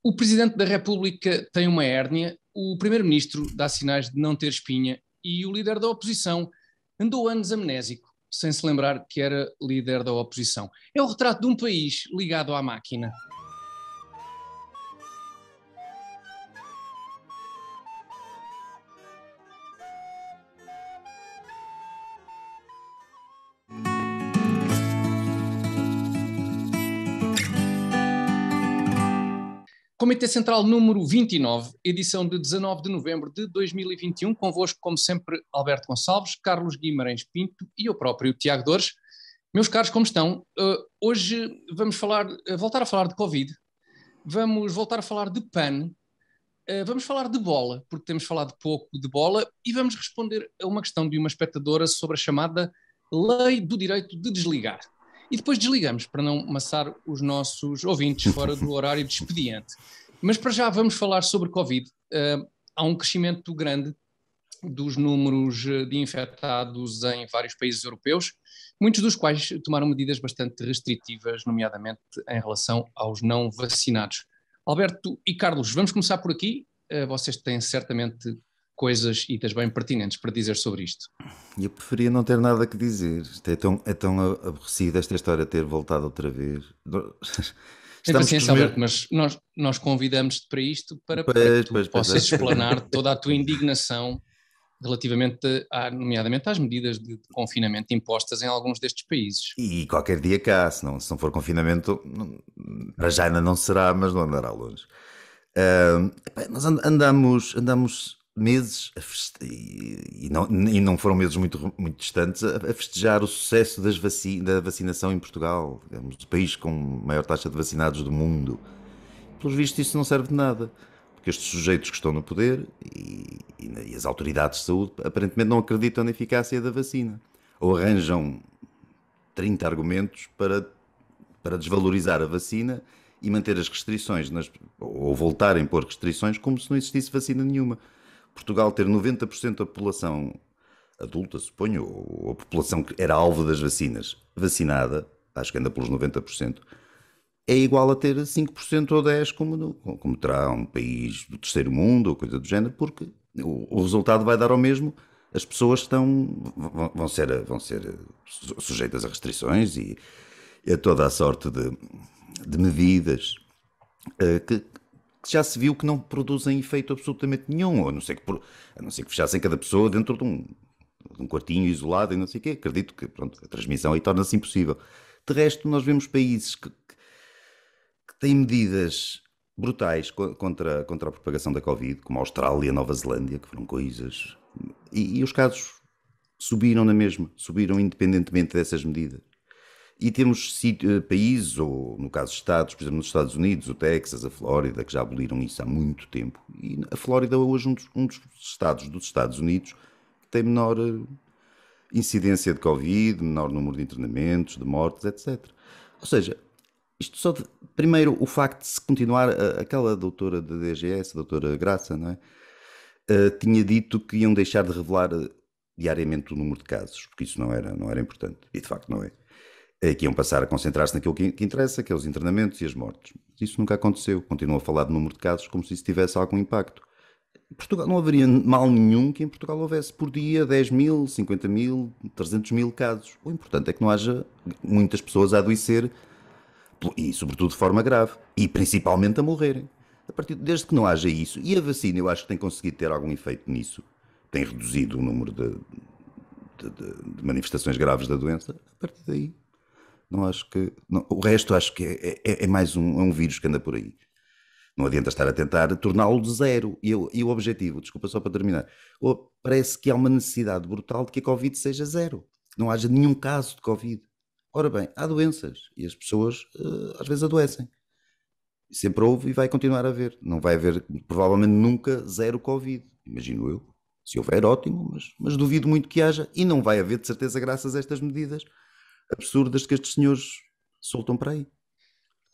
O Presidente da República tem uma hérnia, o Primeiro-Ministro dá sinais de não ter espinha e o líder da oposição andou anos amnésico, sem se lembrar que era líder da oposição. É o retrato de um país ligado à máquina. Comitê Central número 29, edição de 19 de novembro de 2021, convosco, como sempre, Alberto Gonçalves, Carlos Guimarães Pinto e eu próprio, Tiago Dores. Meus caros, como estão? Hoje vamos voltar a falar de Covid, vamos voltar a falar de PAN, vamos falar de bola, porque temos falado pouco de bola, e vamos responder a uma questão de uma espectadora sobre a chamada Lei do Direito de Desligar. E depois desligamos, para não maçar os nossos ouvintes fora do horário de expediente. Mas para já vamos falar sobre Covid. Há um crescimento grande dos números de infectados em vários países europeus, muitos dos quais tomaram medidas bastante restritivas, nomeadamente em relação aos não vacinados. Alberto e Carlos, vamos começar por aqui. Vocês têm certamente coisas e das bem pertinentes para dizer sobre isto. Eu preferia não ter nada que dizer. Isto é tão aborrecido esta história ter voltado outra vez. Tem paciência, Alberto, mas nós convidamos-te para isto para que tu possas explanar toda a tua indignação relativamente, nomeadamente, às medidas de confinamento impostas em alguns destes países. E qualquer dia cá, se não for confinamento, para já ainda não será, mas não andará longe. Nós andamos meses e não foram meses muito distantes a festejar o sucesso da vacinação em Portugal. É o país com a maior taxa de vacinados do mundo. Pelos vistos, isso não serve de nada, porque estes sujeitos que estão no poder e as autoridades de saúde aparentemente não acreditam na eficácia da vacina, ou arranjam 30 argumentos para desvalorizar a vacina e manter as restrições, ou voltar a impor restrições como se não existisse vacina nenhuma. Portugal ter 90% da população adulta, suponho, ou a população que era alvo das vacinas, vacinada, acho que anda pelos 90%, é igual a ter 5% ou 10%, como terá um país do terceiro mundo, ou coisa do género, porque o resultado vai dar ao mesmo. As pessoas vão ser sujeitas a restrições e a toda a sorte de medidas que já se viu que não produzem efeito absolutamente nenhum, a não ser que fechassem cada pessoa dentro de um quartinho isolado e não sei o quê. Acredito que a transmissão aí torna-se impossível. De resto, nós vemos países que têm medidas brutais contra a propagação da Covid, como a Austrália, a Nova Zelândia, que foram coisas... E os casos subiram na mesma, subiram independentemente dessas medidas. E temos países, ou no caso Estados, por exemplo, nos Estados Unidos, o Texas, a Flórida, que já aboliram isso há muito tempo. E a Flórida é hoje um dos estados dos Estados Unidos que tem menor incidência de Covid, menor número de internamentos, de mortes, etc. Ou seja, isto primeiro, o facto de se continuar, aquela doutora da DGS, a doutora Graça, não é? Tinha dito que iam deixar de revelar diariamente o número de casos, porque isso não era importante. E de facto não é. Que iam passar a concentrar-se naquilo que interessa, que é os internamentos e as mortes. Isso nunca aconteceu. Continuam a falar de número de casos como se isso tivesse algum impacto. Em Portugal não haveria mal nenhum que em Portugal houvesse por dia 10 mil, 50 mil, 300 mil casos. O importante é que não haja muitas pessoas a adoecer e sobretudo de forma grave. E principalmente a morrerem. Desde que não haja isso. E a vacina eu acho que tem conseguido ter algum efeito nisso. Tem reduzido o número de manifestações graves da doença. A partir daí... Não acho que... Não, o resto acho que é mais um vírus que anda por aí. Não adianta estar a tentar torná-lo de zero. E o objetivo, desculpa só para terminar, parece que há uma necessidade brutal de que a Covid seja zero. Que não haja nenhum caso de Covid. Ora bem, há doenças e as pessoas às vezes adoecem. Sempre houve e vai continuar a haver. Não vai haver, provavelmente nunca, zero Covid. Imagino eu. Se houver, ótimo, mas duvido muito que haja. E não vai haver, de certeza, graças a estas medidas absurdas que estes senhores soltam para aí.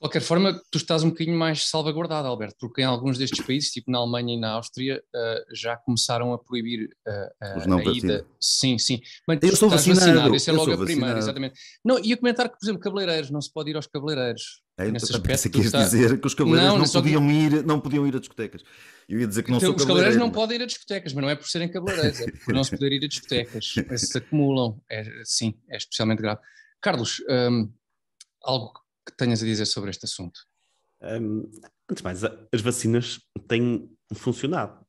De qualquer forma, tu estás um bocadinho mais salvaguardado, Alberto, porque em alguns destes países, tipo na Alemanha e na Áustria, já começaram a proibir Os não a ida. vacina. Sim, sim. Mas tu Eu sou estás vacinado, vacinado, isso é eu logo sou a primeira, vacinado. exatamente. Não, ia comentar que, por exemplo, cabeleireiros, não se pode ir aos cabeleireiros. Nesse Então, pensei aspecto, que ias dizer que os cabeleireiros Não, só que não podiam ir a discotecas. Eu ia dizer que não sou os cabeleireiros cabeleireiro, não mas... podem ir a discotecas, mas não é por serem cabeleireiros, é por não se poder ir a discotecas. Esses acumulam. Sim, é especialmente grave. Carlos, algo que tenhas a dizer sobre este assunto? Antes de mais, as vacinas têm funcionado.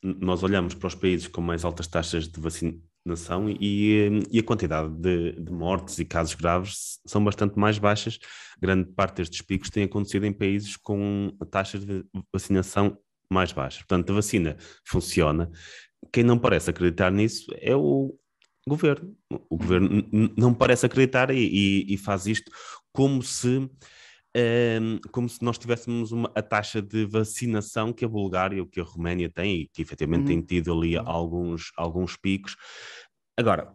Nós olhamos para os países com mais altas taxas de vacinação e a quantidade de mortes e casos graves são bastante mais baixas. Grande parte destes picos tem acontecido em países com taxas de vacinação mais baixas. Portanto, a vacina funciona. Quem não parece acreditar nisso é o governo. O governo não parece acreditar e faz isto como se nós tivéssemos a taxa de vacinação que a Bulgária ou que a Roménia tem e que efetivamente tem tido ali alguns picos. Agora,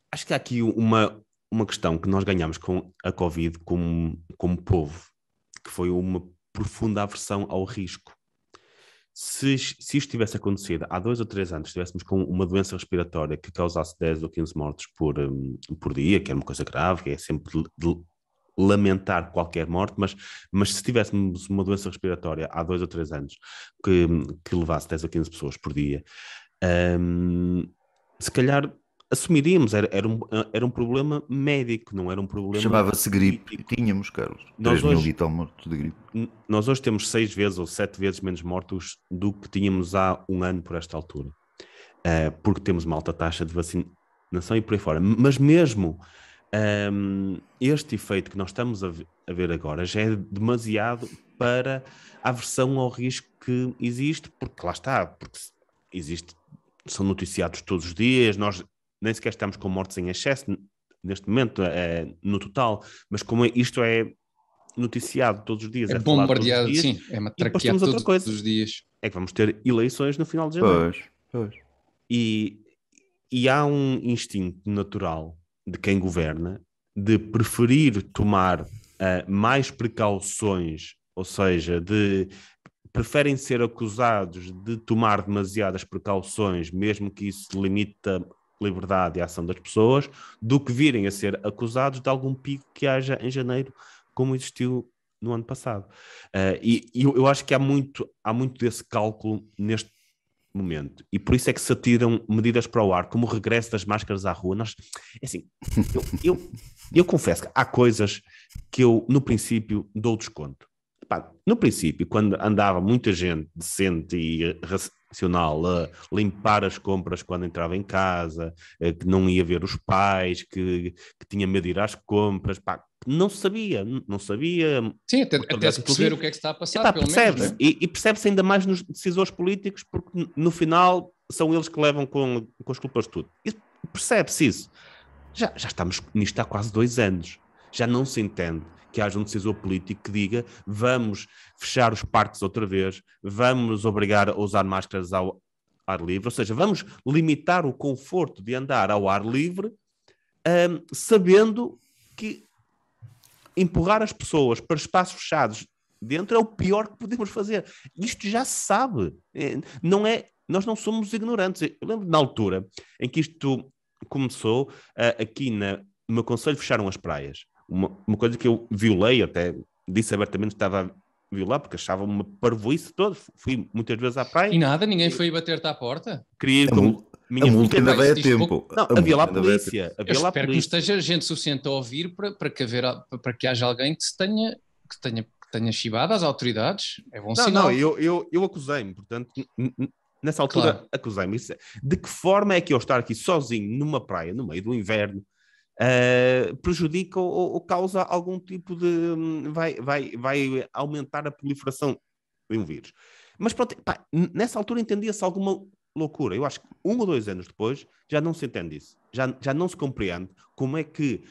acho que há aqui uma questão que nós ganhamos com a Covid como povo, que foi uma profunda aversão ao risco. Se isto tivesse acontecido há 2 ou 3 anos, estivéssemos com uma doença respiratória que causasse 10 ou 15 mortes por dia, que é uma coisa grave, que é sempre de lamentar qualquer morte, mas se tivéssemos uma doença respiratória há 2 ou 3 anos que levasse 10 ou 15 pessoas por dia, se calhar assumiríamos, era um problema médico, não era um problema... Chamava-se gripe. Tínhamos, Carlos, 3.000 e tal mortos de gripe. Nós hoje temos 6 vezes ou 7 vezes menos mortos do que tínhamos há um ano por esta altura. Porque temos uma alta taxa de vacinação e por aí fora. Mas mesmo este efeito que nós estamos a ver agora já é demasiado para a aversão ao risco que existe, porque lá está, porque são noticiados todos os dias, nós nem sequer estamos com mortes em excesso neste momento, no total, mas como isto é noticiado todos os dias, É falado todos os bombardeado, dias, sim, é e depois matraqueado temos outra todos coisa, os dias. é que vamos ter eleições no final de janeiro. Pois. E há um instinto natural de quem governa de preferir tomar mais precauções, ou seja, preferem ser acusados de tomar demasiadas precauções, mesmo que isso limite a liberdade e a ação das pessoas, do que virem a ser acusados de algum pico que haja em janeiro, como existiu no ano passado. E eu acho que há muito desse cálculo neste momento, e por isso é que se atiram medidas para o ar, como o regresso das máscaras à rua. Assim, eu confesso que há coisas que eu, no princípio, dou desconto. No princípio, quando andava muita gente decente e racional a limpar as compras quando entrava em casa, que não ia ver os pais, que tinha medo de ir às compras, não sabia. Sim, até se perceber o que é que se está a passar, pelo menos, não é? E percebe-se ainda mais nos decisores políticos, porque no final são eles que levam com as culpas de tudo. E percebe-se isso. Já estamos nisto há quase 2 anos. Já não se entende que haja um decisor político que diga vamos fechar os parques outra vez, vamos obrigar a usar máscaras ao ar livre, ou seja, vamos limitar o conforto de andar ao ar livre, sabendo que empurrar as pessoas para espaços fechados dentro é o pior que podemos fazer. Isto já se sabe. Nós não somos ignorantes. Eu lembro na altura em que isto começou, aqui no meu concelho fecharam as praias. Uma coisa que eu violei, até disse abertamente que estava a violar, porque achava uma parvoíce toda. Fui muitas vezes à praia. E nada, ninguém foi bater-te à porta? Queria ir como... A multa ainda vai a tempo. Não, havia lá a polícia. Eu espero que não esteja gente suficiente a ouvir para que haja alguém que tenha chibado às autoridades. É bom sinal. Não, eu acusei-me, portanto, nessa altura claro. Acusei-me. De que forma é que eu estar aqui sozinho numa praia, no meio do inverno, prejudica ou causa algum tipo de... vai aumentar a proliferação de um vírus. Mas pronto, nessa altura entendia-se alguma loucura. Eu acho que 1 ou 2 anos depois já não se entende isso. Já não se compreende como é que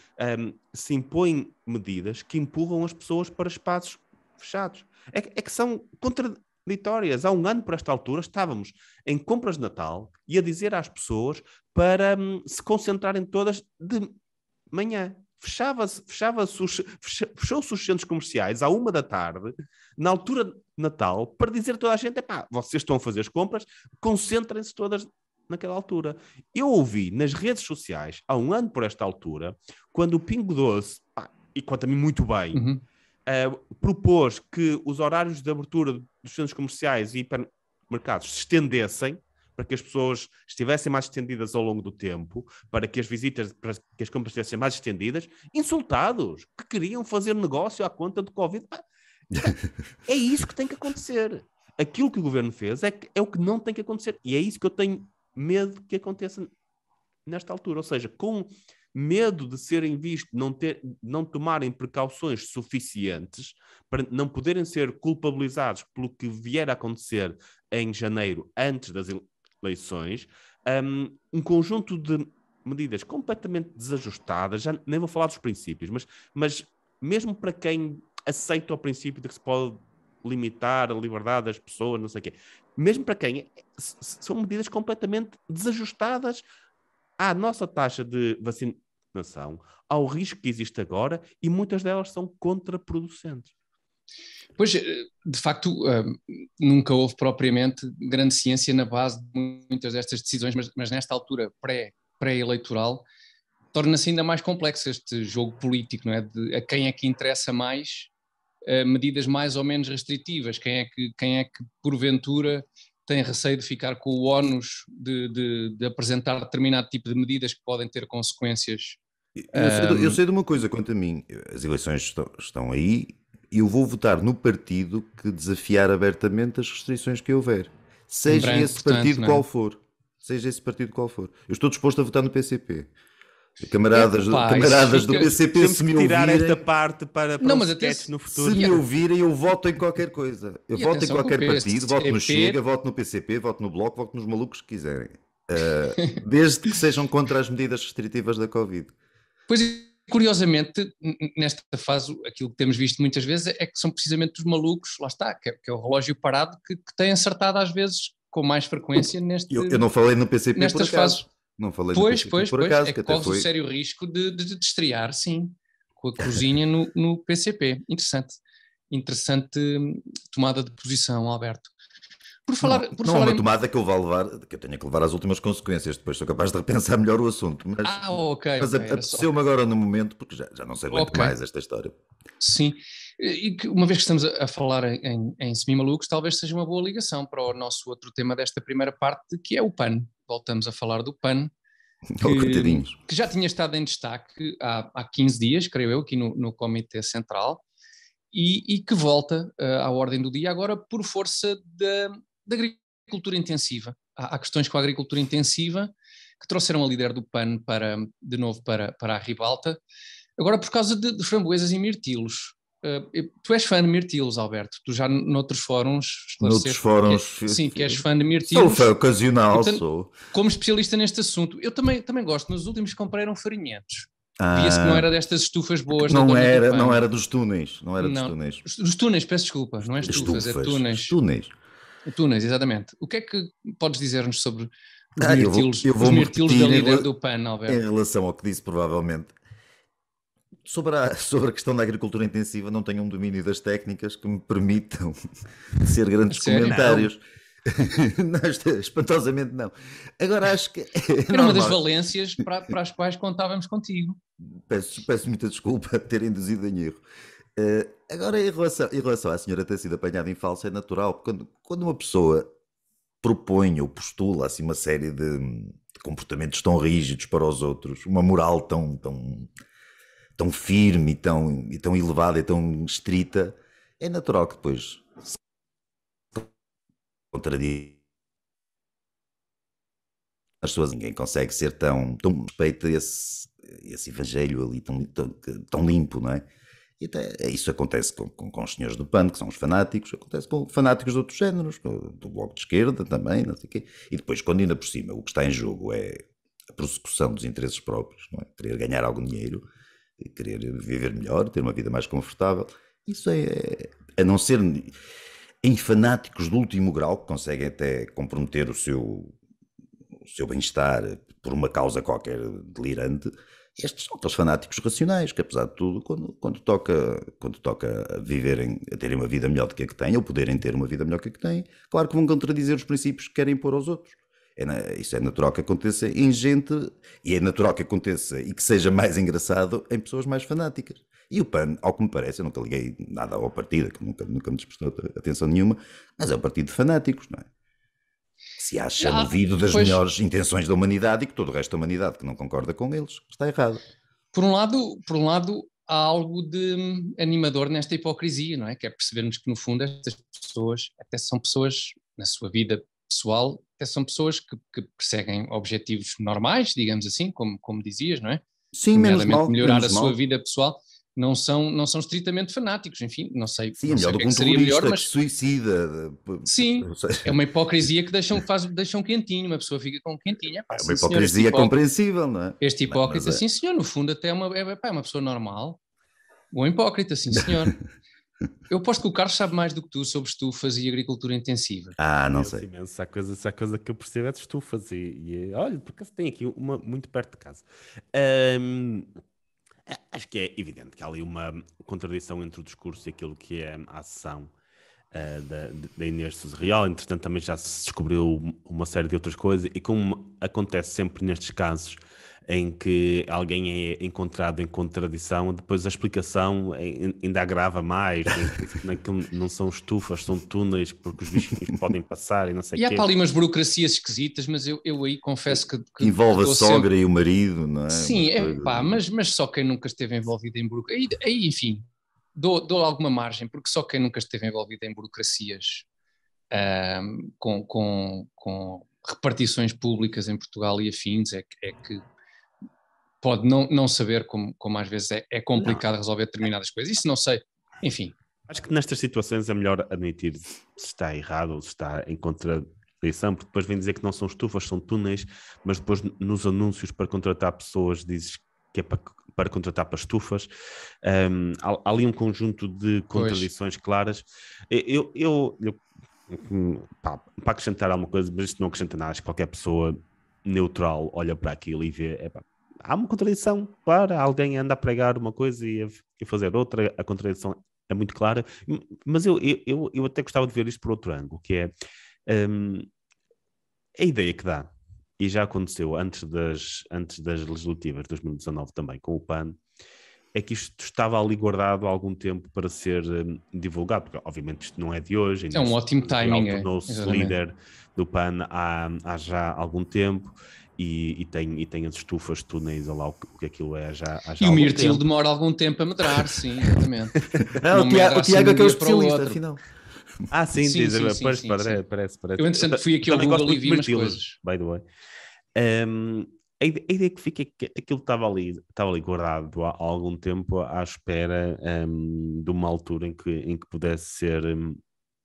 se impõem medidas que empurram as pessoas para espaços fechados. É que são contraditórias. Há 1 ano, por esta altura, estávamos em compras de Natal e a dizer às pessoas para se concentrarem todas de manhã, fechou-se os centros comerciais à 1 da tarde, na altura de Natal, para dizer a toda a gente, vocês estão a fazer as compras, concentrem-se todas naquela altura. Eu ouvi nas redes sociais, há um ano por esta altura, quando o Pingo Doce, e quanto a mim muito bem, propôs que os horários de abertura dos centros comerciais e hipermercados se estendessem, para que as pessoas estivessem mais estendidas ao longo do tempo, para que as visitas, para que as compras estivessem mais estendidas, insultados, que queriam fazer negócio à conta do Covid. É isso que tem que acontecer. Aquilo que o governo fez é o que não tem que acontecer. E é isso que eu tenho medo que aconteça nesta altura. Ou seja, com medo de serem vistos, não tomarem precauções suficientes para não poderem ser culpabilizados pelo que vier a acontecer em janeiro, antes das eleições, um conjunto de medidas completamente desajustadas, já nem vou falar dos princípios, mas mesmo para quem aceita o princípio de que se pode limitar a liberdade das pessoas, não sei o quê, mesmo para quem são medidas completamente desajustadas à nossa taxa de vacinação, ao risco que existe agora, e muitas delas são contraproducentes. Pois, de facto, nunca houve propriamente grande ciência na base de muitas destas decisões, mas nesta altura pré-eleitoral torna-se ainda mais complexo este jogo político, não é? A quem é que interessa mais medidas mais ou menos restritivas, quem é que porventura tem receio de ficar com o ónus de apresentar determinado tipo de medidas que podem ter consequências. Eu sei de uma coisa quanto a mim, as eleições estão aí. Eu vou votar no partido que desafiar abertamente as restrições que houver. Seja esse partido qual for. Seja esse partido qual for. Eu estou disposto a votar no PCP. Camaradas do PCP, se me tirar ouvirem... esta parte para os sketches no futuro. Se me ouvirem, eu voto em qualquer coisa. Eu voto em qualquer partido, voto no Chega, voto no PCP, voto no Bloco, voto nos malucos que quiserem. Desde que sejam contra as medidas restritivas da Covid. Pois, curiosamente, nesta fase, aquilo que temos visto muitas vezes é que são precisamente os malucos, lá está, que é o relógio parado, que têm acertado às vezes com mais frequência neste... Eu não falei no PCP nestas por acaso. Não falei pois, por acaso. É que corre o sério risco de estrear, sim, com a cruzinha no PCP. Interessante tomada de posição, Alberto. Não é uma tomada que eu vá levar, que eu tenha que levar às últimas consequências, depois sou capaz de repensar melhor o assunto, mas apeteceu-me agora no momento, porque já não sei aguento mais esta história. Sim, e que, uma vez que estamos a falar em semi-malucos, talvez seja uma boa ligação para o nosso outro tema desta primeira parte, que é o PAN. Voltamos a falar do PAN, que já tinha estado em destaque há 15 dias, creio eu, aqui no Comitê Central, e que volta à ordem do dia agora por força da agricultura intensiva. Há questões com a agricultura intensiva que trouxeram a líder do PAN de novo para a ribalta, agora por causa de framboesas e mirtilos. Tu és fã de mirtilos, Alberto. Tu já noutros fóruns esclareceste que és fã de mirtilos. Sou fã ocasional, portanto, sou. Como especialista neste assunto. Eu também gosto. Nos últimos que comprei eram farinhentos. Via-se que não era destas estufas boas. Não era dos túneis. Não era dos túneis. Dos túneis, peço desculpa. Não é estufas, é túneis. Túneis, exatamente. O que é que podes dizer-nos sobre os mirtilos, os mirtilos da líder do PAN, Alberto? Em relação ao que disse, provavelmente, sobre a questão da agricultura intensiva, não tenho um domínio das técnicas que me permitam ser grandes comentários. Não, espantosamente não. Agora acho que era uma das valências para as quais contávamos contigo. Peço muita desculpa de ter induzido em erro. Agora, em relação à senhora ter sido apanhada em falso, é natural. Quando uma pessoa propõe ou postula assim, uma série de comportamentos tão rígidos para os outros, uma moral tão firme e tão elevada e tão estrita, é natural que depois se contradiga as pessoas. Ninguém consegue ser tão respeito esse evangelho ali tão limpo, não é? E até isso acontece com os senhores do PAN, que são os fanáticos, acontece com fanáticos de outros géneros, do Bloco de Esquerda também, não sei o quê. E depois, quando ainda por cima o que está em jogo é a prossecução dos interesses próprios, não é? Querer ganhar algum dinheiro, querer viver melhor, ter uma vida mais confortável, isso a não ser em fanáticos do último grau, que conseguem até comprometer o seu bem-estar por uma causa qualquer delirante, Estes são aqueles fanáticos racionais que, apesar de tudo, quando toca a terem uma vida melhor do que a que têm, ou poderem ter uma vida melhor do que a que têm, claro que vão contradizer os princípios que querem impor aos outros. Isso é natural que aconteça em gente, e é natural que aconteça e que seja mais engraçado em pessoas mais fanáticas. E o PAN, ao que me parece, eu nunca liguei nada ao partido, que nunca me desprestou atenção nenhuma, mas é um partido de fanáticos, não é? Se acha movido das melhores intenções da humanidade e que todo o resto da humanidade que não concorda com eles está errado. Por um lado, há algo de animador nesta hipocrisia, não é? Que é percebermos que, no fundo, estas pessoas até são pessoas, na sua vida pessoal, até são pessoas que perseguem objetivos normais, digamos assim, como dizias, não é? Sim, menos mal. Melhorar a sua vida pessoal. Não são estritamente fanáticos, enfim, não sei. Sim, não sei melhor do que um seria melhor, mas que suicida. Sim, é uma hipocrisia que deixam quentinho, uma pessoa fica com quentinho. É uma hipocrisia compreensível, não é? Este hipócrita, sim senhor, no fundo até é uma pessoa normal. Um hipócrita, sim senhor. Eu aposto que o Carlos sabe mais do que tu sobre estufas e agricultura intensiva. Não sei. Se há coisa que eu percebo é de estufas olha, porque tem aqui uma muito perto de casa. Acho que é evidente que há ali uma contradição entre o discurso e aquilo que é a ação da Inês Sousa Real. Entretanto, também já se descobriu uma série de outras coisas, e como acontece sempre nestes casos em que alguém é encontrado em contradição, depois a explicação ainda agrava mais, que não são estufas, são túneis, porque os bichinhos podem passar e não sei o quê. E há para ali umas burocracias esquisitas, mas eu aí confesso que envolve a sogra sempre... e o marido, não é? Sim, mas só quem nunca esteve envolvido em burocracia, aí enfim, dou alguma margem, porque só quem nunca esteve envolvido em burocracias com repartições públicas em Portugal e afins é que pode não saber como às vezes é complicado resolver determinadas coisas. Isso não sei. Enfim. Acho que nestas situações é melhor admitir se está errado ou se está em contradição, porque depois vem dizer que não são estufas, são túneis, mas depois nos anúncios para contratar pessoas dizes que é para contratar para estufas. Há ali um conjunto de contradições claras. Para acrescentar alguma coisa, mas isto não acrescenta nada. Acho que qualquer pessoa neutral olha para aquilo e vê... há uma contradição clara, alguém anda a pregar uma coisa e a fazer outra, a contradição é muito clara, mas eu até gostava de ver isto por outro ângulo, que é a ideia que dá, e já aconteceu antes das legislativas de 2019 também, com o PAN, é que isto estava ali guardado há algum tempo para ser divulgado, porque obviamente isto não é de hoje. É um ótimo timing. Tornou-se líder do PAN há já algum tempo. E tem as estufas, túneis, ou lá o que aquilo é já e o Mirtil demora algum tempo a medrar, sim, exatamente. O Tiago é que é o especialista, afinal. Sim, sim, parece. Eu, entretanto, fui aqui ao Google e vi umas coisas. By the way. A ideia que fica é que aquilo estava ali guardado há algum tempo à espera de uma altura em que pudesse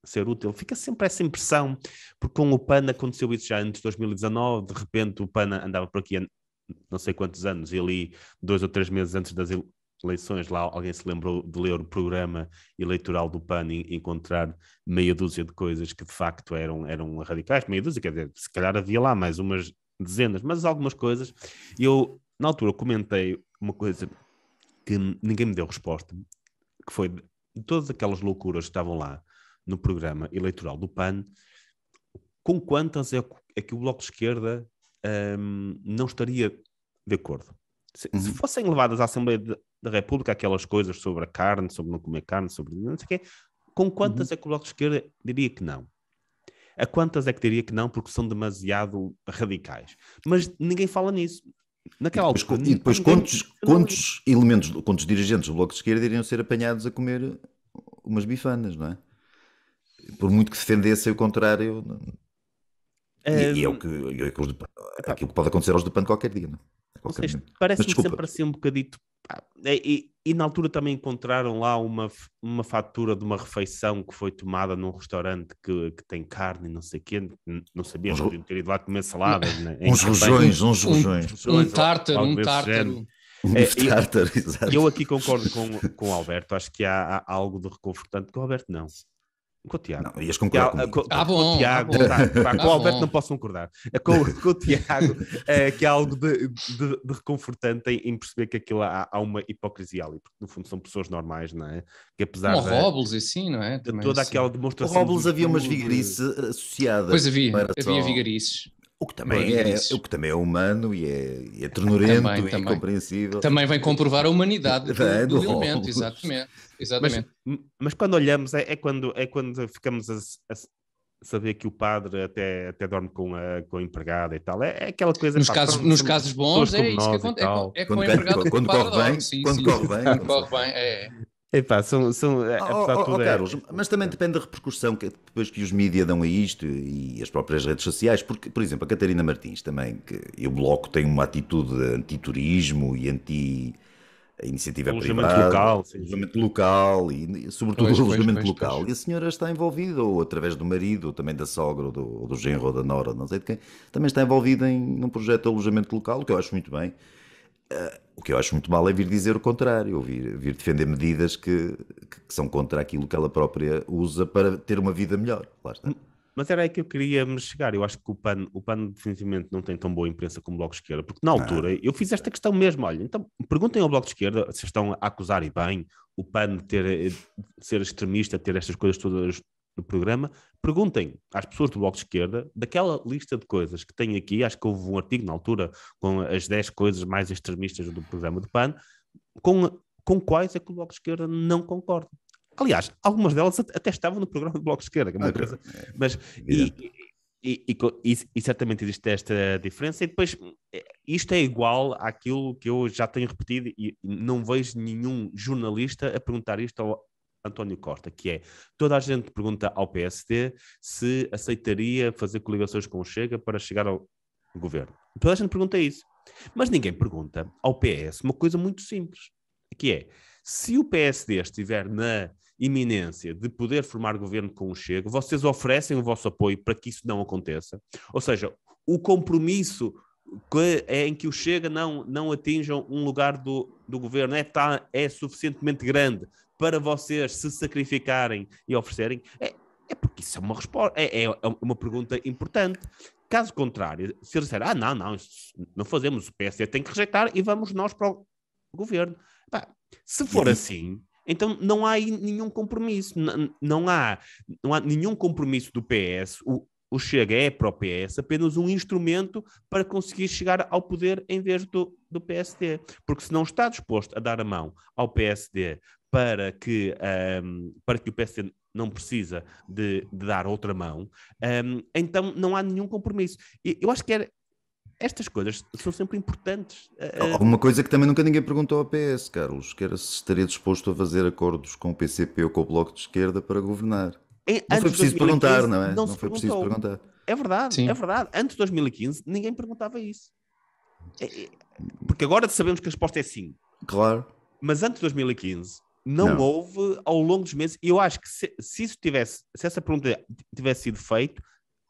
ser útil. Fica sempre essa impressão, porque com o PAN aconteceu isso já antes de 2019, de repente o PAN andava por aqui há não sei quantos anos, e ali 2 ou 3 meses antes das eleições, lá alguém se lembrou de ler o programa eleitoral do PAN e encontrar meia dúzia de coisas que de facto eram radicais, meia dúzia, quer dizer, se calhar havia lá mais umas dezenas, mas algumas coisas. Eu, na altura, comentei uma coisa que ninguém me deu resposta, que foi de todas aquelas loucuras que estavam lá no programa eleitoral do PAN, com quantas é que o Bloco de Esquerda não estaria de acordo? Se fossem levadas à Assembleia da República aquelas coisas sobre a carne, sobre não comer carne, sobre não sei o quê, com quantas é que o Bloco de Esquerda diria que não? A quantas é que diria que não porque são demasiado radicais? Mas ninguém fala nisso. Naquela altura... E depois quantos dirigentes do Bloco de Esquerda iriam ser apanhados a comer umas bifanas, não é? Por muito que defendessem o contrário. E é aquilo que pode acontecer aos do PAN qualquer dia, não? Parece-me sempre assim um bocadito. E na altura também encontraram lá uma fatura de uma refeição que foi tomada num restaurante que tem carne e não sei o quê. Não sabia, não podiam ter ido lá comer saladas. Uns rojões. Um tártaro. Eu aqui concordo com o Alberto. Acho que há algo de reconfortante. Com o Alberto, não. Com o Tiago. Não, ias concordar comigo. Com o Tiago, com o Alberto não posso concordar. Com o Tiago, que há algo de reconfortante em perceber que aquilo há uma hipocrisia ali, porque no fundo são pessoas normais, não é? Que apesar como o Robles, assim, não é? De toda aquela demonstração. O Robles havia umas vigarices associadas. Pois havia vigarices. O que também é humano e é ternurento e compreensível. Também vem comprovar a humanidade do elemento, exatamente. Mas quando olhamos, é quando ficamos a saber que o padre até dorme com a empregada e tal. É aquela coisa... Nos casos bons é isso que acontece. É com a empregada quando corre bem. Quando corre bem, é... Epá, Carlos, mas também depende da repercussão que depois que os mídias dão a isto e as próprias redes sociais, porque, por exemplo, a Catarina Martins também, e o Bloco tem uma atitude anti-turismo e anti-iniciativa privada, alojamento local e sobretudo o alojamento local, e a senhora está envolvida, ou através do marido, ou também da sogra, ou do genro, ou da nora, não sei de quem, também está envolvida num projeto de alojamento local, o que eu acho muito bem. O que eu acho muito mal é vir dizer o contrário, vir defender medidas que são contra aquilo que ela própria usa para ter uma vida melhor. Lá está. Mas era aí que eu queria me chegar. Eu acho que o PAN definitivamente não tem tão boa imprensa como o Bloco de Esquerda, porque na altura eu fiz esta questão mesmo. Olha, então perguntem ao Bloco de Esquerda se estão a acusar e bem o PAN de ser extremista, ter estas coisas todas no programa. Perguntem às pessoas do Bloco de Esquerda, daquela lista de coisas que tem aqui, acho que houve um artigo na altura com as 10 coisas mais extremistas do programa do PAN, com quais é que o Bloco de Esquerda não concorda. Aliás, algumas delas até estavam no programa do Bloco de Esquerda, que é uma coisa, mas e certamente existe esta diferença, e depois isto é igual àquilo que eu já tenho repetido e não vejo nenhum jornalista a perguntar isto ao António Costa, que é, toda a gente pergunta ao PSD se aceitaria fazer coligações com o Chega para chegar ao governo. Toda a gente pergunta isso. Mas ninguém pergunta ao PS uma coisa muito simples, que é, se o PSD estiver na iminência de poder formar governo com o Chega, vocês oferecem o vosso apoio para que isso não aconteça? Ou seja, o compromisso em que o Chega não atinjam um lugar do governo é suficientemente grande para vocês se sacrificarem e oferecerem? É porque isso é uma resposta, é uma pergunta importante. Caso contrário, se eles disserem, não fazemos, o PSD tem que rejeitar e vamos nós para o governo. Se for assim, então não há aí nenhum compromisso, não há nenhum compromisso do PS. O Chega é para o PS apenas um instrumento para conseguir chegar ao poder em vez do PSD. Porque se não está disposto a dar a mão ao PSD para que o PSD não precisa de dar outra mão, então não há nenhum compromisso. Eu acho que estas coisas são sempre importantes. Alguma coisa que também nunca ninguém perguntou ao PS, Carlos, que era se estaria disposto a fazer acordos com o PCP ou com o Bloco de Esquerda para governar. Não foi preciso perguntar, não é? Não foi preciso perguntar. É verdade, sim. É verdade. Antes de 2015, ninguém perguntava isso. Porque agora sabemos que a resposta é sim. Claro. Mas antes de 2015, não houve ao longo dos meses. E eu acho que se essa pergunta tivesse sido feita,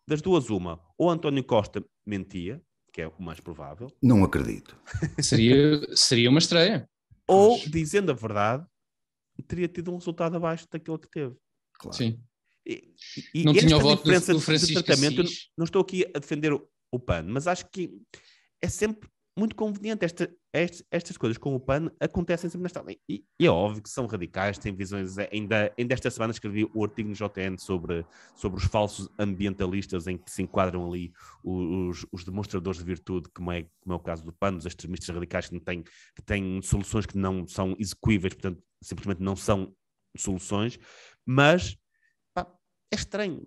das duas uma, ou António Costa mentia, que é o mais provável. Não acredito. Seria uma estreia. Ou, dizendo a verdade, teria tido um resultado abaixo daquilo que teve. Claro. Sim. E não tinha o voto do Francisco tratamento. Não estou aqui a defender o PAN, mas acho que é sempre muito conveniente. Estas coisas com o PAN acontecem sempre nesta... E é óbvio que são radicais, têm visões... Ainda esta semana escrevi o artigo no JN sobre os falsos ambientalistas em que se enquadram ali os demonstradores de virtude, como é o caso do PAN, os extremistas radicais que têm soluções que não são execuíveis, portanto, simplesmente não são soluções, mas é estranho.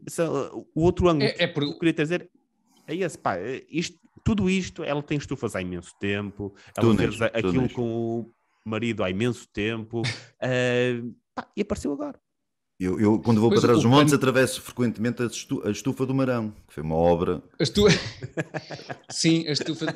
O outro ângulo que eu queria dizer é esse, tudo isto, ela tem estufas há imenso tempo, ela fez aquilo com o marido há imenso tempo, e apareceu agora. Eu quando vou para trás dos montes, atravesso frequentemente a estufa do Marão, que foi uma obra. Sim, a estufa.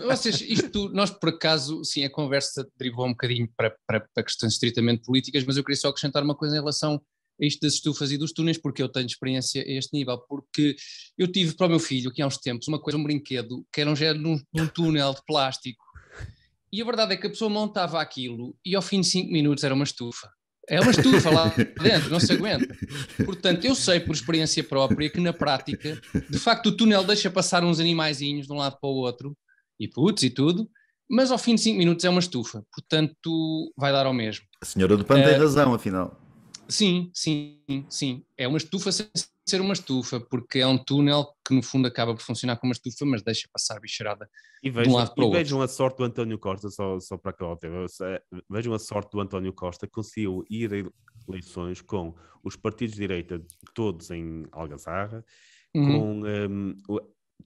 Nós por acaso, sim, a conversa derivou um bocadinho para questões estritamente políticas, mas eu queria só acrescentar uma coisa em relação a isto das estufas e dos túneis, porque eu tenho experiência a este nível, porque eu tive para o meu filho, aqui há uns tempos, um brinquedo, que era num túnel de plástico, e a verdade é que a pessoa montava aquilo, e ao fim de 5 minutos era uma estufa. É uma estufa lá dentro, não se aguenta. Portanto, eu sei por experiência própria que na prática, de facto, o túnel deixa passar uns animaizinhos de um lado para o outro, e putos e tudo, mas ao fim de 5 minutos é uma estufa. Portanto, vai dar ao mesmo. A senhora do PAN tem razão, afinal. Sim, sim, sim. É uma estufa sem ser uma estufa, porque é um túnel que no fundo acaba por funcionar como uma estufa, mas deixa passar bicharada de um lado para o outro. Vejam a sorte do António Costa, só para cá, vejam a sorte do António Costa, conseguiu ir a eleições com os partidos de direita todos em algazarra, com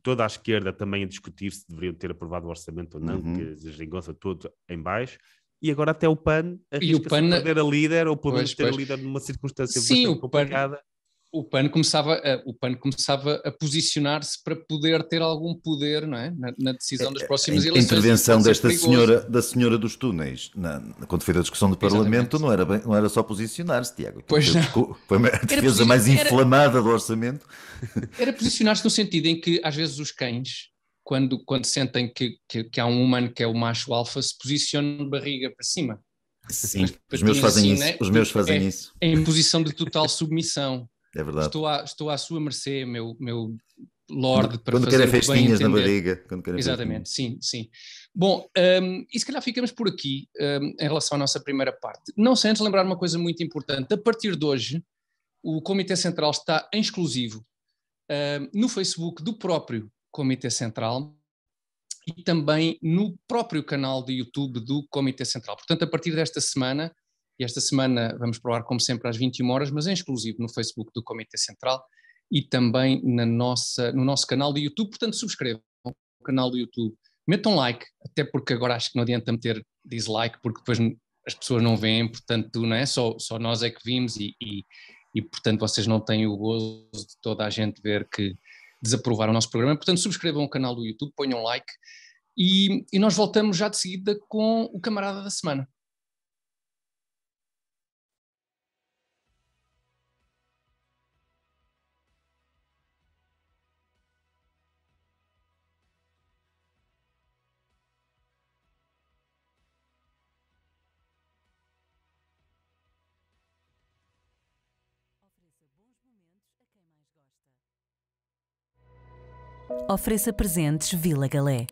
toda a esquerda também a discutir se deveriam ter aprovado o orçamento ou não, porque a geringonça toda em baixo. E agora até o PAN arrisca-se a perder a líder, ou pelo menos ter a líder numa circunstância bastante complicada. O PAN começava a posicionar-se para poder ter algum poder, não é? Na decisão das próximas eleições. A intervenção da senhora dos túneis, quando foi da discussão do Parlamento, não era só posicionar-se, Tiago. Foi a defesa mais inflamada do orçamento. Era posicionar-se no sentido em que, às vezes, os cães, quando sentem que há um humano que é o macho alfa, se posicionam de barriga para cima. Sim, os meus fazem isso. Os meus fazem isso. Em posição de total submissão. É verdade. Estou à sua mercê, meu lord, para quando fazer querem festinhas na barriga. Exatamente, sim. Bom, e se calhar ficamos por aqui em relação à nossa primeira parte. Não sem antes lembrar uma coisa muito importante. A partir de hoje, o Comitê Central está em exclusivo no Facebook do próprio Comitê Central e também no próprio canal de YouTube do Comitê Central. Portanto, a partir desta semana, e esta semana vamos para o ar como sempre às 21 horas, mas em exclusivo no Facebook do Comitê Central e também no nosso canal de YouTube. Portanto, subscrevam o canal do YouTube, metam like, até porque agora acho que não adianta meter dislike, porque depois as pessoas não veem, portanto, não é? Só nós é que vimos e portanto vocês não têm o gozo de toda a gente ver que desaprovaram o nosso programa. Portanto, subscrevam o canal do YouTube, ponham like e nós voltamos já de seguida com o camarada da semana. Ofereça presentes Vila Galé.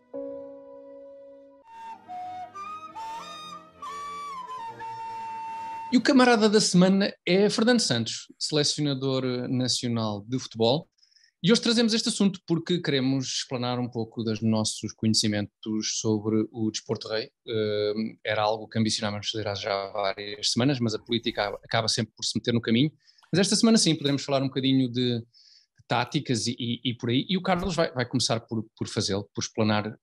E o camarada da semana é Fernando Santos, selecionador nacional de futebol. E hoje trazemos este assunto porque queremos explanar um pouco dos nossos conhecimentos sobre o desporto rei. Era algo que ambicionávamos fazer há já várias semanas, mas a política acaba sempre por se meter no caminho. Mas esta semana sim, poderemos falar um bocadinho de táticas e por aí. E o Carlos vai começar por fazê-lo, por explanar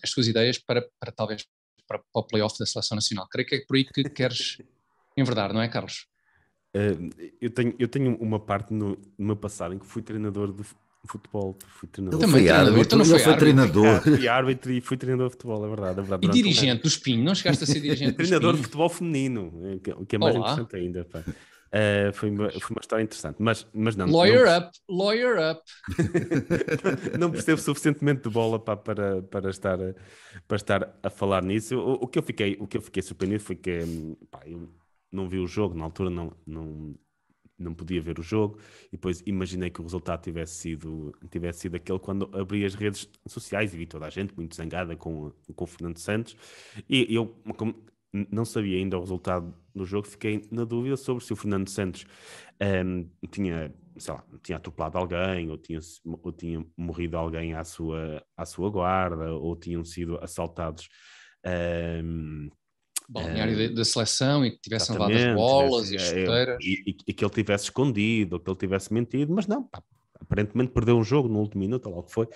as suas ideias para talvez para o play-off da Seleção Nacional. Creio que é por aí que queres enverdar, não é, Carlos? Eu tenho uma parte no meu passado em que fui treinador de futebol. Fui treinador. Também treinador, foi treinador. Fui árbitro e fui treinador de futebol, é verdade. E dirigente do Espinho, não chegaste a ser dirigente do Espinho? Treinador de futebol feminino, o que é mais interessante ainda. Pá. Foi uma história interessante, mas não. Lawyer up. Não percebo suficientemente de bola para estar a falar nisso. O que eu fiquei surpreendido foi que eu não vi o jogo, na altura não podia ver o jogo, e depois imaginei que o resultado tivesse sido aquele quando abri as redes sociais e vi toda a gente muito zangada com o Fernando Santos, e eu, como não sabia ainda o resultado do jogo, fiquei na dúvida sobre se o Fernando Santos tinha atropelado alguém, ou tinha morrido alguém à sua guarda, ou tinham sido assaltados balneário da seleção e que tivessem levado as bolas e as chuteiras. E que ele tivesse escondido, ou que ele tivesse mentido, mas não, aparentemente perdeu um jogo no último minuto, ou lá o que foi.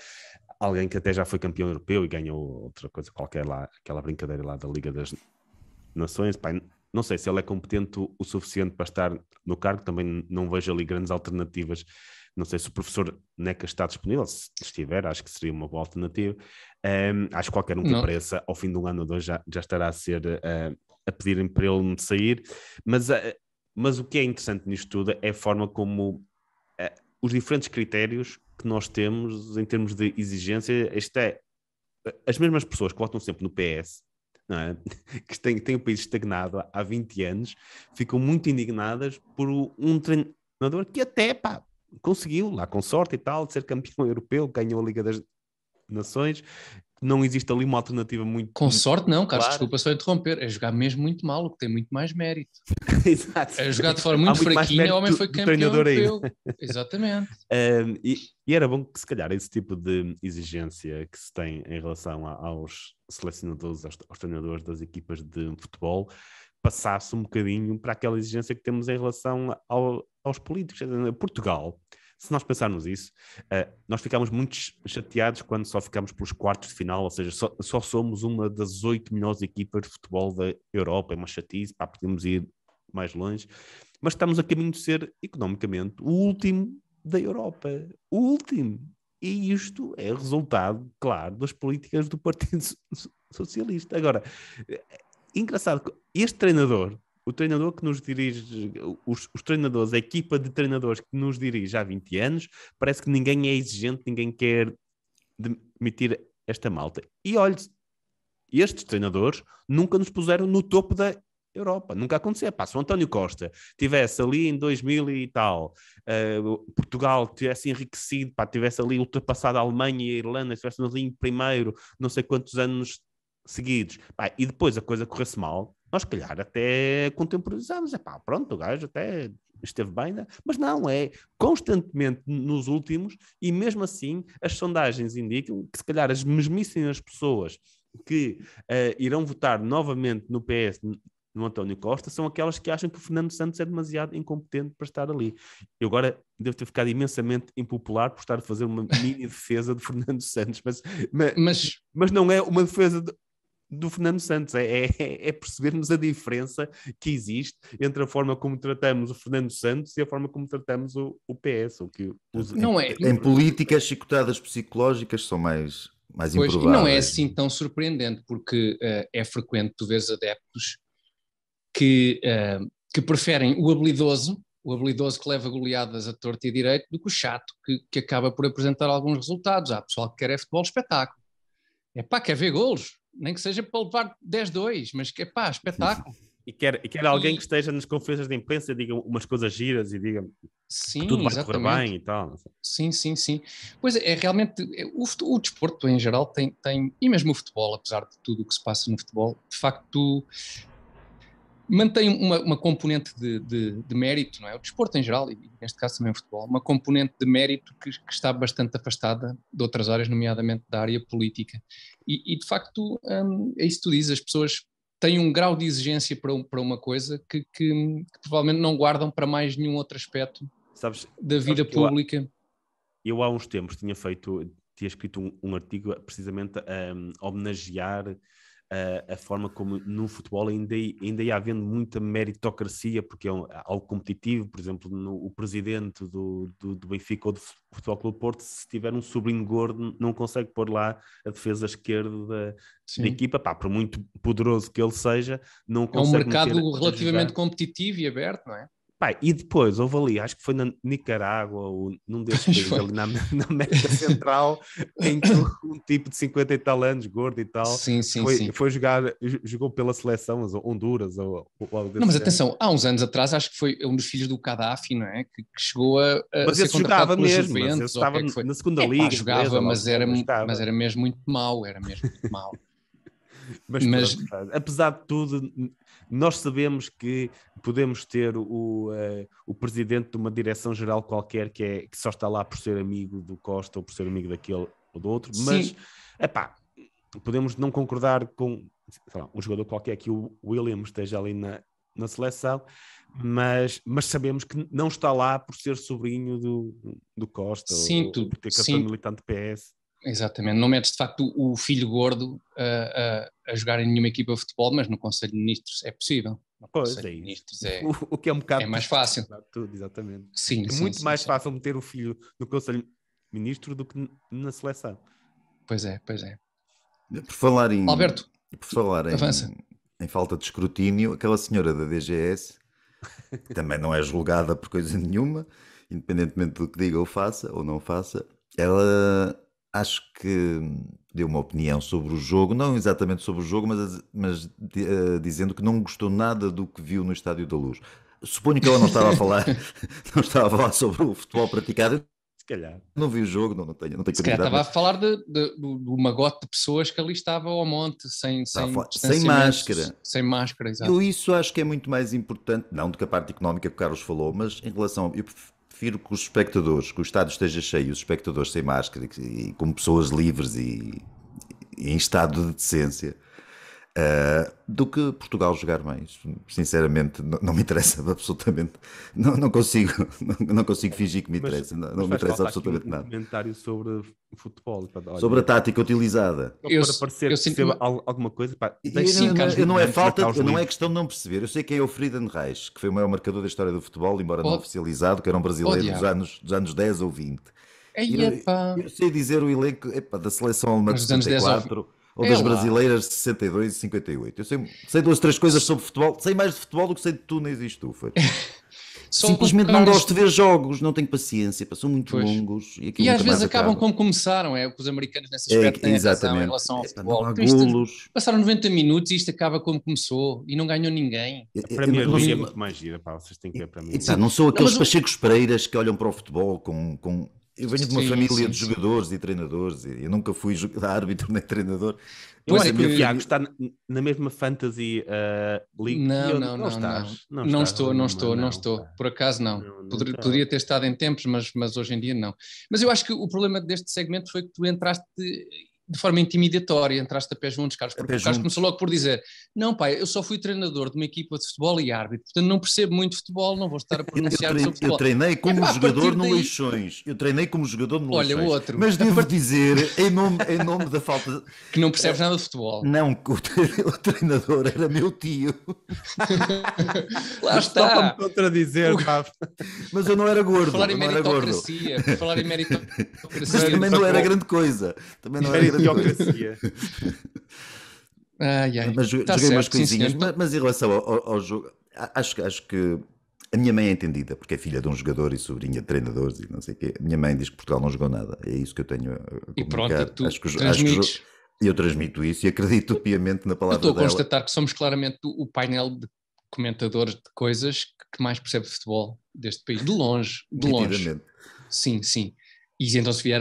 Alguém que até já foi campeão europeu e ganhou outra coisa qualquer lá, aquela brincadeira lá da Liga das Nações. Não sei se ele é competente o suficiente para estar no cargo, também não vejo ali grandes alternativas. Não sei se o professor Neca está disponível, se estiver, acho que seria uma boa alternativa. Acho que qualquer um que apareça ao fim de um ano ou dois já estará a ser a pedirem para ele sair, mas o que é interessante nisto tudo é a forma como os diferentes critérios que nós temos em termos de exigência. As mesmas pessoas que votam sempre no PS não é? Que têm o país estagnado há 20 anos, ficam muito indignadas por um treinador que até, pá, conseguiu, lá com sorte e tal, de ser campeão europeu, ganhou a Liga das Nações. Não existe ali uma alternativa muito Com sorte não, Carlos, clara. desculpa só interromper, é jogar mesmo muito mal, o que tem muito mais mérito. Exato. É jogar de forma Há muito muito mais fraquinha, o mérito homem foi do campeão treinador ainda. europeu. Exatamente. E era bom que, se calhar, esse tipo de exigência que se tem em relação aos selecionadores, aos treinadores das equipas de futebol, passasse um bocadinho para aquela exigência que temos em relação aos políticos. Portugal, se nós pensarmos isso, nós ficámos muito chateados quando só ficámos pelos quartos de final, ou seja, só somos uma das 8 melhores equipas de futebol da Europa. É uma chatice, pá, podemos ir mais longe, mas estamos a caminho de ser, economicamente, o último da Europa. O último. E isto é resultado, claro, das políticas do Partido Socialista. Agora, engraçado que este treinador, o treinador que nos dirige, os treinadores, a equipa de treinadores que nos dirige há 20 anos, parece que ninguém é exigente, ninguém quer demitir esta malta. E olhe, estes treinadores nunca nos puseram no topo da Europa, nunca aconteceu. Pá, se o António Costa tivesse ali em 2000 e tal, Portugal tivesse enriquecido, pá, tivesse ali ultrapassado a Alemanha e a Irlanda, estivesse ali em primeiro, não sei quantos anos seguidos, pá, e depois a coisa corresse mal, nós, se calhar, até contemporizamos. É pá, pronto, o gajo até esteve bem, né? Mas não, é constantemente nos últimos, e mesmo assim as sondagens indicam que, se calhar, as mesmíssimas pessoas que irão votar novamente no PS, no António Costa, são aquelas que acham que o Fernando Santos é demasiado incompetente para estar ali. Eu agora devo ter ficado imensamente impopular por estar a fazer uma mini defesa de Fernando Santos, mas não é uma defesa do Fernando Santos, é percebermos a diferença que existe entre a forma como tratamos o Fernando Santos e a forma como tratamos o PS. Não é. Em política, as chicotadas psicológicas são mais Pois, e improváveis. não é assim tão surpreendente, porque é frequente tu veres adeptos que preferem o habilidoso que leva goleadas a torto e a direito, do que o chato que acaba por apresentar alguns resultados. Há pessoal que quer futebol espetáculo. É pá, quer ver golos, nem que seja para levar 10-2, mas que é pá, espetáculo. E quer alguém que esteja nas conferências de imprensa e diga umas coisas giras e diga que tudo vai correr bem e tal. Sim. Pois é, realmente, o desporto em geral tem, e mesmo o futebol, apesar de tudo o que se passa no futebol, de facto mantém uma componente de mérito, não é? O desporto em geral, e neste caso também o futebol, uma componente de mérito que está bastante afastada de outras áreas, nomeadamente da área política. E de facto, é isso que tu dizes, as pessoas têm um grau de exigência para uma coisa que provavelmente não guardam para mais nenhum outro aspecto da vida pública. Eu há uns tempos tinha escrito um artigo precisamente a homenagear a forma como no futebol ainda ia havendo muita meritocracia, porque é algo competitivo. Por exemplo, o presidente do Benfica ou do Futebol Clube Porto, se tiver um sobrinho gordo, não consegue pôr lá a defesa esquerda da equipa, pá, por muito poderoso que ele seja, não consegue. É um mercado relativamente competitivo e aberto, não é? Pai, e depois houve ali, acho que foi na Nicarágua ou num desses países ali na América Central, em que um tipo de 50 e tal anos, gordo e tal, foi jogou pela seleção, as Honduras ou algo desse. Não, mas atenção, há uns anos atrás, acho que foi um dos filhos do Gaddafi, não é? Que chegou a mas ser jogava mesmo, Juventus, mas estava na segunda liga. Jogava, mas era mesmo muito mau, Mas apesar de tudo, nós sabemos que podemos ter o presidente de uma direção-geral qualquer que só está lá por ser amigo do Costa ou por ser amigo daquele ou do outro, mas podemos não concordar com, sei lá, um jogador qualquer que o William esteja ali na seleção, mas sabemos que não está lá por ser sobrinho do Costa ou por ter cartão militante PS. Exatamente, não metes de facto o filho gordo a jogar em nenhuma equipa de futebol, mas no Conselho de Ministros é possível. Pois é, Ministros o que é um bocado mais fácil. Tudo, exatamente. Sim, muito mais fácil meter o filho no Conselho de Ministros do que na seleção. Pois é. Por falar em, Alberto, avança. Em falta de escrutínio, aquela senhora da DGS que também não é julgada por coisa nenhuma, independentemente do que diga ou faça ou não faça, ela acho que deu uma opinião sobre o jogo, não exatamente sobre o jogo, mas dizendo que não gostou nada do que viu no Estádio da Luz. Suponho que ela não estava a falar, não estava a falar sobre o futebol praticado. Se calhar. Não vi o jogo, não tenho Se calhar curiosidade. estava a falar do magote de pessoas que ali estava ao monte, sem máscara. Sem máscara, exato. Eu isso acho que é muito mais importante, não do que a parte económica que o Carlos falou, mas em relação. Eu prefiro que os espectadores, que o estádio esteja cheio, os espectadores sem máscara e como pessoas livres e em estado de decência. Do que Portugal jogar bem. Sinceramente, não me interessa absolutamente. Não consigo fingir que me interessa. Não me interessa absolutamente nada. Comentário sobre futebol. Olha, sobre a tática utilizada. Para parecer que perceba alguma coisa. Não é questão de não perceber. Eu sei quem é o Friedenreich, que foi o maior marcador da história do futebol, embora não oficializado, que era um brasileiro dos anos 10 ou 20. Eu sei dizer o elenco da seleção alemã de 74. Ou das brasileiras de 62 e 58. Eu sei duas, três coisas sobre futebol. Sei mais de futebol do que sei de túneis e estufas. Simplesmente não gosto de ver jogos, não tenho paciência, são muito longos. E às vezes acabam como começaram, é o que os americanos nesse aspecto têm razão em relação ao futebol. Não há golos. Passaram 90 minutos e isto acaba como começou e não ganhou ninguém. Para mim a liga é muito mais gira, vocês têm que ver para mim. Não sou aqueles Pachecos Pereiras que olham para o futebol com... Eu venho de uma família de jogadores e treinadores, e eu nunca fui árbitro nem treinador. Eu acho que o Tiago está na mesma Fantasy League. Não estou. Por acaso não. Poderia ter estado em tempos, mas hoje em dia não. Mas eu acho que o problema deste segmento foi que tu entraste de forma intimidatória, entraste a pé juntos, Carlos, porque o Carlos começou logo por dizer: não, pai, eu só fui treinador de uma equipa de futebol e árbitro, portanto não percebo muito de futebol, não vou estar a pronunciar sobre futebol. Eu treinei como jogador no Leixões. Olha, o outro. Mas devo dizer, em nome da falta... Que não percebes nada de futebol. Não, o treinador era meu tio. Lá está. Só para me contradizer, Mas eu não era gordo. Por falar em meritocracia. Mas também não era grande coisa. Também não era grande coisa. Mas joguei umas coisinhas. Mas em relação ao jogo, acho que a minha mãe é entendida, porque é filha de um jogador e sobrinha de treinadores e não sei o quê. A minha mãe diz que Portugal não jogou nada. É isso que eu tenho a comunicar. E pronto, tu transmites. Eu transmito isso e acredito piamente na palavra dela. Estou a constatar que somos claramente o painel de comentadores de coisas que mais percebe de futebol deste país. De longe. Sim. E então se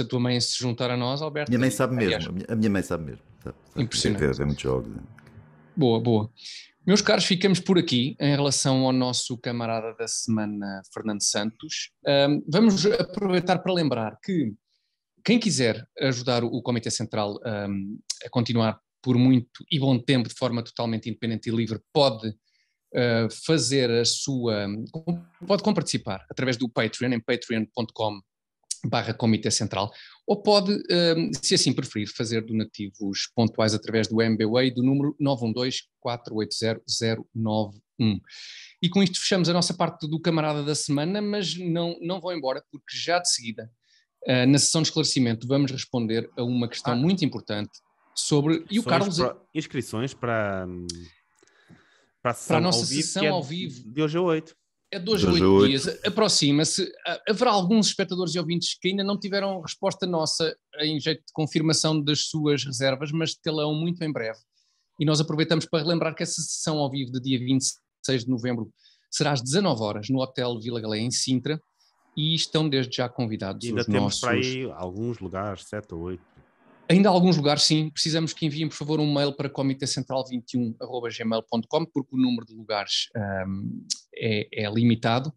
a tua mãe se juntar a nós, Alberto... Minha mãe sabe mesmo. A minha mãe sabe mesmo. Impressionante. É muito jogos. Boa. Meus caros, ficamos por aqui em relação ao nosso camarada da semana, Fernando Santos. Vamos aproveitar para lembrar que quem quiser ajudar o Comitê Central a continuar por muito e bom tempo de forma totalmente independente e livre pode fazer pode comparticipar através do Patreon, em patreon.com/Comitê Central, ou pode, se assim preferir, fazer donativos pontuais através do MBWay do número 912-480-091. E com isto fechamos a nossa parte do camarada da semana, mas não vou embora, porque já de seguida, na sessão de esclarecimento, vamos responder a uma questão muito importante sobre... E o Carlos... Inscrições para a nossa sessão ao vivo. De hoje a 8. É de hoje a 8 dias, aproxima-se. Haverá alguns espectadores e ouvintes que ainda não tiveram resposta nossa em jeito de confirmação das suas reservas, mas tê-la-ão muito em breve. E nós aproveitamos para relembrar que essa sessão ao vivo de dia 26 de novembro será às 19 horas no Hotel Vila Galé, em Sintra, e estão desde já convidados. E ainda temos para aí alguns lugares, 7 ou 8. Ainda há alguns lugares, sim. Precisamos que enviem, por favor, um mail para comitecentral21@gmail.com, porque o número de lugares é limitado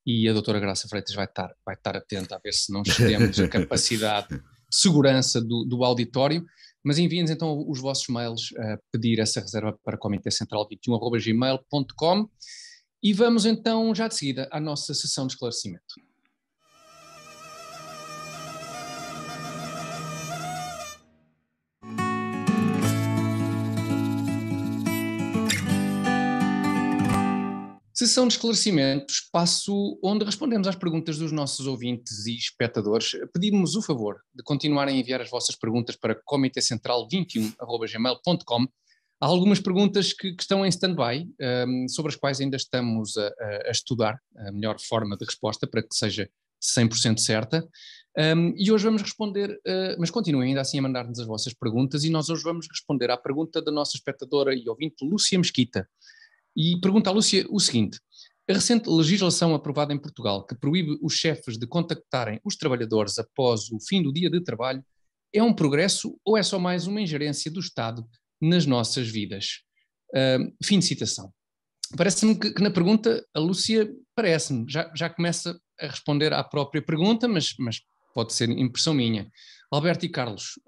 e a doutora Graça Freitas vai estar atenta a ver se não excedemos a capacidade de segurança do auditório. Mas enviem-nos então os vossos mails a pedir essa reserva para comitecentral21@gmail.com e vamos então já de seguida à nossa sessão de esclarecimento. Sessão de esclarecimento, espaço onde respondemos às perguntas dos nossos ouvintes e espectadores. Pedimos o favor de continuarem a enviar as vossas perguntas para comitecentral21@gmail.com. Há algumas perguntas que estão em stand-by, sobre as quais ainda estamos a estudar a melhor forma de resposta para que seja 100% certa. E hoje vamos responder, mas continuem ainda assim a mandar-nos as vossas perguntas, e nós hoje vamos responder à pergunta da nossa espectadora e ouvinte Lúcia Mesquita. E pergunta à Lúcia o seguinte: a recente legislação aprovada em Portugal que proíbe os chefes de contactarem os trabalhadores após o fim do dia de trabalho é um progresso ou é só mais uma ingerência do Estado nas nossas vidas? Fim de citação. Parece-me que na pergunta a Lúcia parece-me, já começa a responder à própria pergunta, mas pode ser impressão minha. Alberto e Carlos,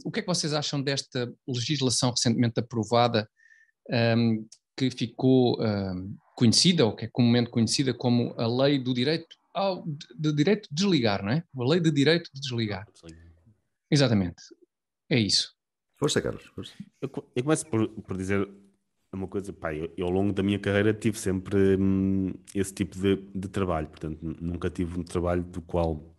o que é que vocês acham desta legislação recentemente aprovada, que ficou conhecida, ou que é comumente conhecida como a Lei do Direito de Desligar, não é? A Lei de Direito de Desligar. Exatamente, é isso. Força, Carlos, força. Eu começo por dizer uma coisa, pá, eu ao longo da minha carreira tive sempre esse tipo de trabalho, portanto nunca tive um trabalho do qual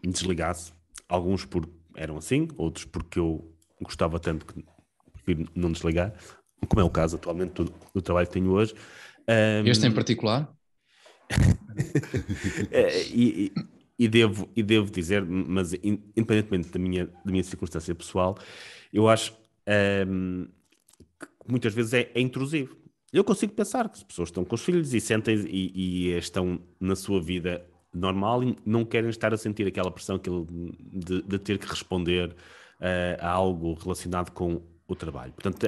me desligasse, alguns porque eram assim, outros porque eu gostava tanto que prefiro não desligar, como é o caso atualmente do trabalho que tenho hoje. Este em particular? E devo dizer, mas independentemente da minha circunstância pessoal, eu acho que muitas vezes é intrusivo. Eu consigo pensar que as pessoas estão com os filhos e sentem e estão na sua vida normal e não querem estar a sentir aquela pressão de ter que responder a algo relacionado com o trabalho. Portanto,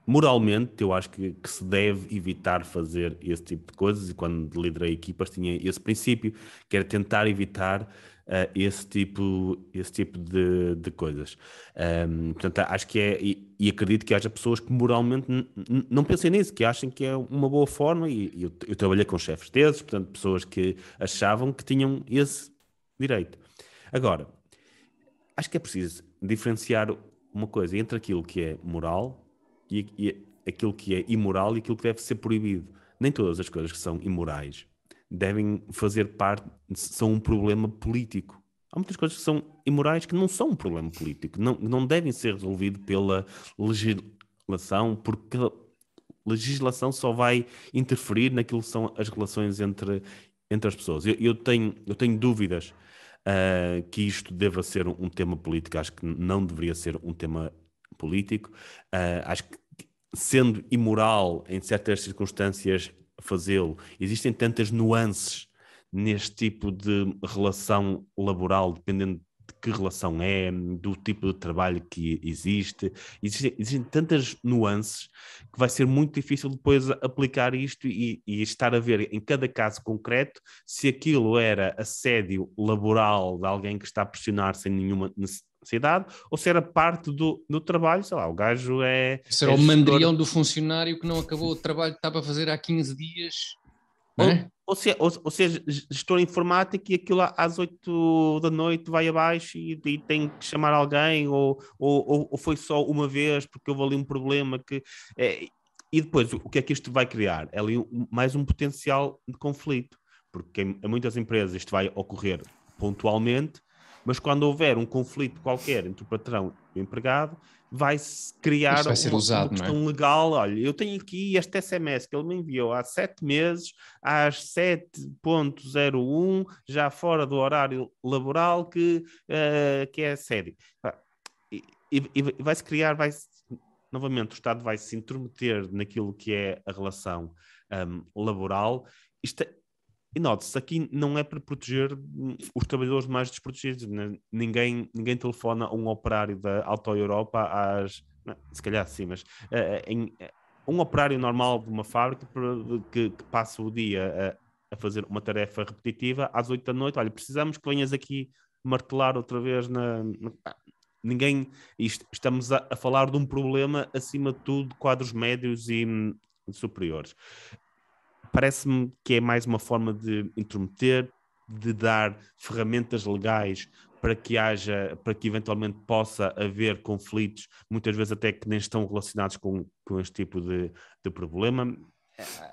moralmente, eu acho que se deve evitar fazer esse tipo de coisas, e quando liderei equipas tinha esse princípio, que era tentar evitar esse tipo de coisas. Portanto, acho que e acredito que haja pessoas que moralmente não pensem nisso, que achem que é uma boa forma, e eu trabalhei com chefes desses, portanto, pessoas que achavam que tinham esse direito. Agora, acho que é preciso diferenciar uma coisa entre aquilo que é moral e aquilo que é imoral e aquilo que deve ser proibido. Nem todas as coisas que são imorais devem fazer parte, são um problema político. Há muitas coisas que são imorais que não são um problema político, não devem ser resolvidos pela legislação, porque a legislação só vai interferir naquilo que são as relações entre as pessoas. Eu tenho dúvidas que isto deva ser um tema político. Acho que não deveria ser um tema político. Acho que, sendo imoral em certas circunstâncias fazê-lo, existem tantas nuances neste tipo de relação laboral, dependendo de que relação é, do tipo de trabalho que existe. Existem tantas nuances que vai ser muito difícil depois aplicar isto e estar a ver em cada caso concreto se aquilo era assédio laboral de alguém que está a pressionar sem nenhuma necessidade, ou se era parte do trabalho, sei lá, o gajo se era o mandrião do funcionário que não acabou o trabalho que estava a fazer há 15 dias, não é? Ou seja, gestor informático, e aquilo às 8 da noite vai abaixo e tem que chamar alguém, ou foi só uma vez porque houve ali um problema que... e depois, o que é que isto vai criar? É ali mais um potencial de conflito, porque em muitas empresas isto vai ocorrer pontualmente, mas quando houver um conflito qualquer entre o patrão e o empregado, vai-se criar uma questão legal. Olha, eu tenho aqui este SMS que ele me enviou há 7 meses, às 7h01, já fora do horário laboral, que é sério. E vai-se criar, novamente, o Estado vai se intrometer naquilo que é a relação laboral. E note-se, aqui não é para proteger os trabalhadores mais desprotegidos. Ninguém telefona a um operário da Auto Europa se calhar sim, mas um operário normal de uma fábrica que passa o dia a fazer uma tarefa repetitiva às 8 da noite. Olha, precisamos que venhas aqui martelar outra vez ninguém... Estamos a falar de um problema, acima de tudo, de quadros médios e superiores. Parece-me que é mais uma forma de intrometer, de dar ferramentas legais para que eventualmente possa haver conflitos, muitas vezes até que nem estão relacionados com este tipo de problema.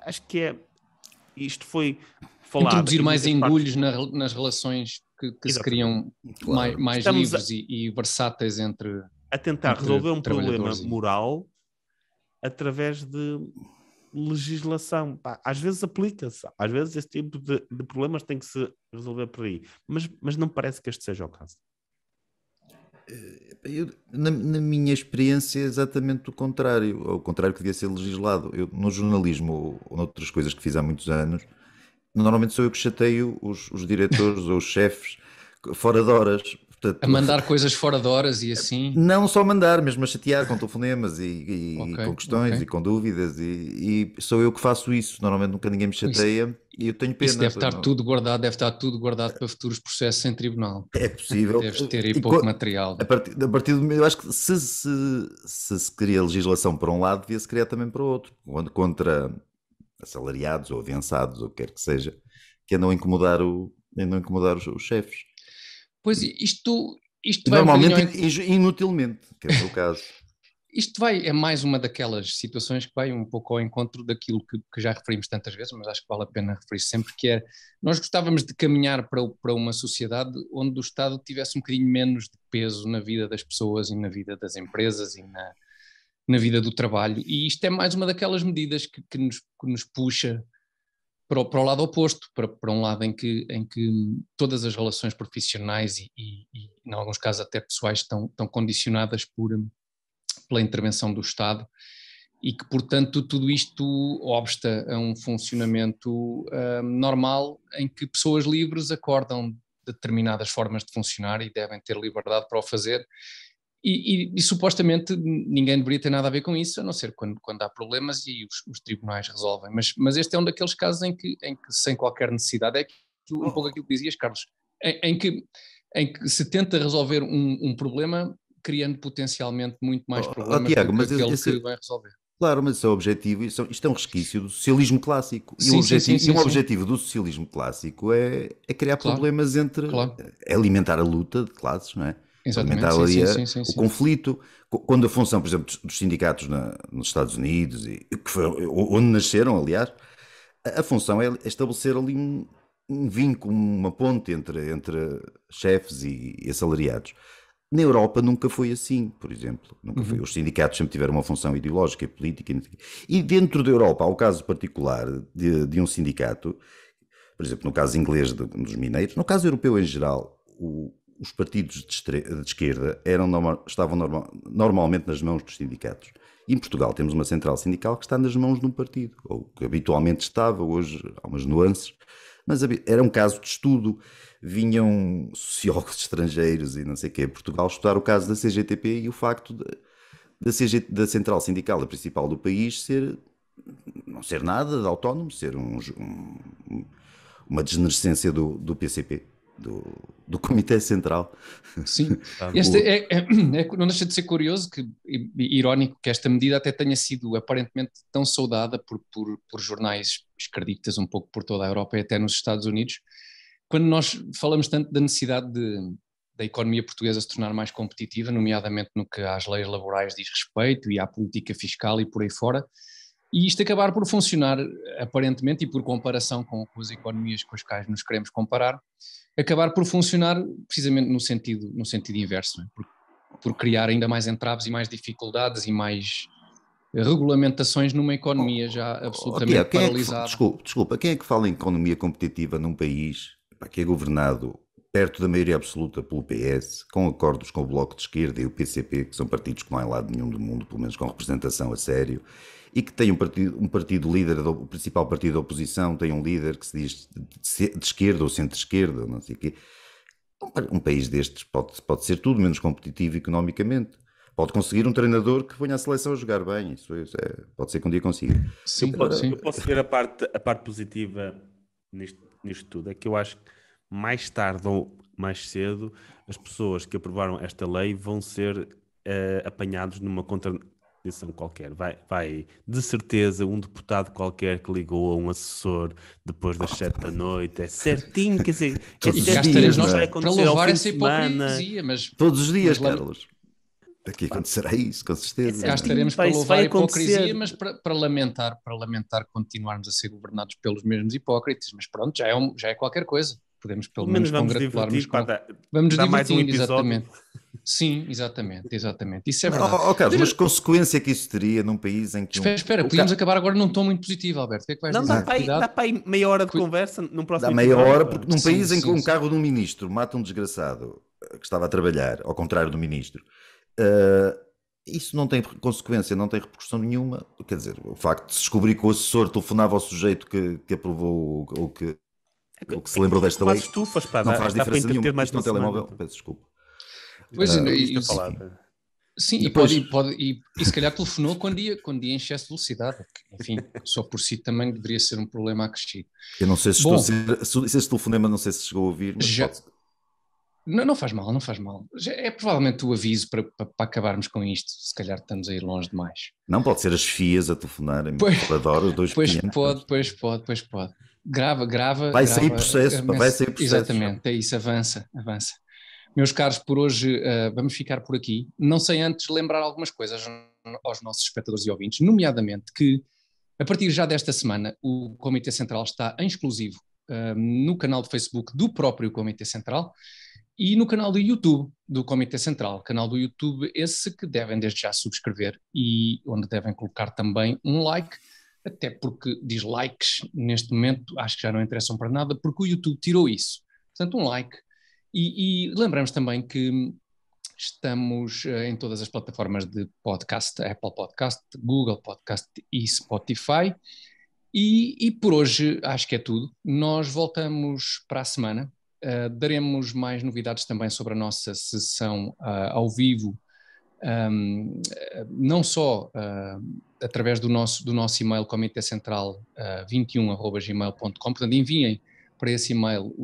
Acho que isto foi falado... Introduzir mais engulhos nas relações que se criam, claro, mais livres e versáteis entre... A tentar resolver um problema moral através de legislação. Pá, às vezes aplica-se, às vezes esse tipo de problemas tem que se resolver por aí, mas não parece que este seja o caso. Na minha experiência é exatamente o contrário, que devia ser legislado. Eu, no jornalismo ou noutras coisas que fiz há muitos anos, normalmente sou eu que chateio os diretores ou os chefes fora de horas. Portanto, A mandar coisas fora de horas e assim. não só mandar, mesmo a chatear com telefonemas e Ok, com questões ok. e com dúvidas, e sou eu que faço isso. Normalmente nunca ninguém me chateia e eu tenho pena. Isso deve estar não- deve estar tudo guardado para futuros processos em tribunal. É possível. Deves ter aí E pouco material. a partir do eu acho que se cria legislação para um lado, devia-se criar também para o outro, contra assalariados ou avançados, ou o que quer que seja, que andam a incomodar os chefes. Pois isto E vai um bocadinho normalmente inutilmente, que é o caso. Isto é mais uma daquelas situações que vai um pouco ao encontro daquilo que já referimos tantas vezes, mas acho que vale a pena referir sempre, que é, nós gostávamos de caminhar para uma sociedade onde o Estado tivesse um bocadinho menos de peso na vida das pessoas e na vida das empresas e na vida do trabalho, e isto é mais uma daquelas medidas que nos puxa para o lado oposto, para um lado em que todas as relações profissionais e, em alguns casos até pessoais, estão condicionadas pela intervenção do Estado e que, portanto, tudo isto obsta a um funcionamento normal em que pessoas livres acordam determinadas formas de funcionar e devem ter liberdade para o fazer. E supostamente ninguém deveria ter nada a ver com isso, a não ser quando há problemas e os tribunais resolvem. Mas este é um daqueles casos em que sem qualquer necessidade, um pouco aquilo que dizias, Carlos, em que se tenta resolver um problema criando potencialmente muito mais problemas Tiago, do que mas aquele que vai resolver. claro, mas esse é o objetivo, isto é um resquício do socialismo clássico. Sim, sim, Um objetivo do socialismo clássico é criar Claro, problemas claro. é alimentar a luta de classes, não é? Exatamente, Alimentar ali sim. o conflito. Quando a função, por exemplo, dos sindicatos nos Estados Unidos, que foi onde nasceram, aliás, a função é estabelecer ali um vínculo, uma ponte entre chefes e assalariados. Na Europa nunca foi assim, por exemplo. Nunca foi. Os sindicatos sempre tiveram uma função ideológica e política. E dentro da Europa há o caso particular de um sindicato, por exemplo, no caso inglês dos mineiros, no caso europeu em geral, os partidos de esquerda estavam normalmente nas mãos dos sindicatos. E em Portugal temos uma central sindical que está nas mãos de um partido, ou que habitualmente estava, hoje há umas nuances, mas era um caso de estudo. Vinham sociólogos estrangeiros e não sei o quê a Portugal estudar o caso da CGTP e o facto da central sindical, a principal do país, não ser nada de autónomo, ser uma degenerescência do PCP, do Comitê Central. Sim, não deixa de ser curioso e irónico que esta medida até tenha sido aparentemente tão saudada por jornais esquerdistas um pouco por toda a Europa e até nos Estados Unidos, quando nós falamos tanto da necessidade da economia portuguesa se tornar mais competitiva, nomeadamente no que às leis laborais diz respeito e à política fiscal e por aí fora, e isto acabar por funcionar aparentemente e por comparação com as economias com as quais nos queremos comparar, acabar por funcionar precisamente no sentido inverso, não é? por criar ainda mais entraves e mais dificuldades e mais regulamentações numa economia já absolutamente Tiago, paralisada. Desculpa, quem é que fala em economia competitiva num país que é governado perto da maioria absoluta pelo PS, com acordos com o Bloco de Esquerda e o PCP, que são partidos que não há em lado nenhum do mundo, pelo menos com representação a sério, e que tem um partido líder, o principal partido da oposição, tem um líder que se diz de esquerda ou centro-esquerda, não sei o quê. Um país destes pode ser tudo menos competitivo economicamente. Pode conseguir um treinador que ponha a seleção a jogar bem, isso pode ser que um dia consiga. Sim, eu posso ver a parte positiva nisto tudo, é que eu acho que mais tarde ou mais cedo as pessoas que aprovaram esta lei vão ser apanhados numa contradição qualquer. Vai de certeza um deputado qualquer que ligou a um assessor depois das 7 da noite, é certinho, quer dizer, nós vai para acontecer ao louvar fim de essa semana. hipocrisia, mas Todos os dias, mas Carlos. Aqui acontecerá isso, com certeza. cá estaremos para Isso louvar vai a hipocrisia, acontecer. mas para lamentar continuarmos a ser governados pelos mesmos hipócritas, mas pronto, já é qualquer coisa. Podemos pelo menos vamos congratular-nos divertir, vamos dá mais um divertindo, episódio. exatamente. Sim, exatamente. Isso é verdade. Carlos, mas consequência que isso teria num país em que... Espera, podíamos acabar agora num tom muito positivo, Alberto. O que é que vais Não, dizer? dá para aí meia hora de conversa num próximo Dá meia episódio. hora, porque num país em que um sim. carro de um ministro mata um desgraçado que estava a trabalhar, ao contrário do ministro, isso não tem consequência, não tem repercussão nenhuma. Quer dizer, o facto de se descobrir que o assessor telefonava ao sujeito que aprovou ou que se lembrou desta lei, estufas, pá, não faz dá para diferença entreter nenhuma. mais Isto é um uma semana. telemóvel, peço desculpa. Pois, sim, depois... e se calhar telefonou quando ia em excesso de velocidade, enfim, só por si também deveria ser um problema acrescido. Eu não sei se esse telefonema, não sei se chegou a ouvir, mas já... pode... Não faz mal. É provavelmente o aviso para acabarmos com isto, se calhar estamos a ir longe demais. Não, pode ser as FIAs a telefonarem, adoro, 2.500. Pois pode. Grava. Vai sair processo, vai sair processo. Exatamente, é isso, avança. Meus caros, por hoje vamos ficar por aqui. Não sei antes lembrar algumas coisas aos nossos espectadores e ouvintes, nomeadamente que, a partir já desta semana, o Comitê Central está em exclusivo no canal de Facebook do próprio Comitê Central e no canal do YouTube do Comitê Central. Canal do YouTube esse que devem desde já subscrever e onde devem colocar também um like, até porque dislikes neste momento acho que já não interessam para nada, porque o YouTube tirou isso. Portanto, um like. E lembramos também que estamos em todas as plataformas de podcast, Apple Podcast, Google Podcast e Spotify. E por hoje acho que é tudo. Nós voltamos para a semana. Daremos mais novidades também sobre a nossa sessão ao vivo, não só através do nosso e-mail comitecentral21@gmail.com, portanto enviem para esse e-mail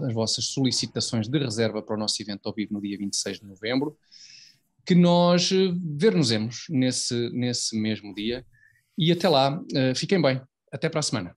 as vossas solicitações de reserva para o nosso evento ao vivo no dia 26 de novembro, que nós ver-nos-emos nesse mesmo dia. E até lá, fiquem bem. Até para a semana.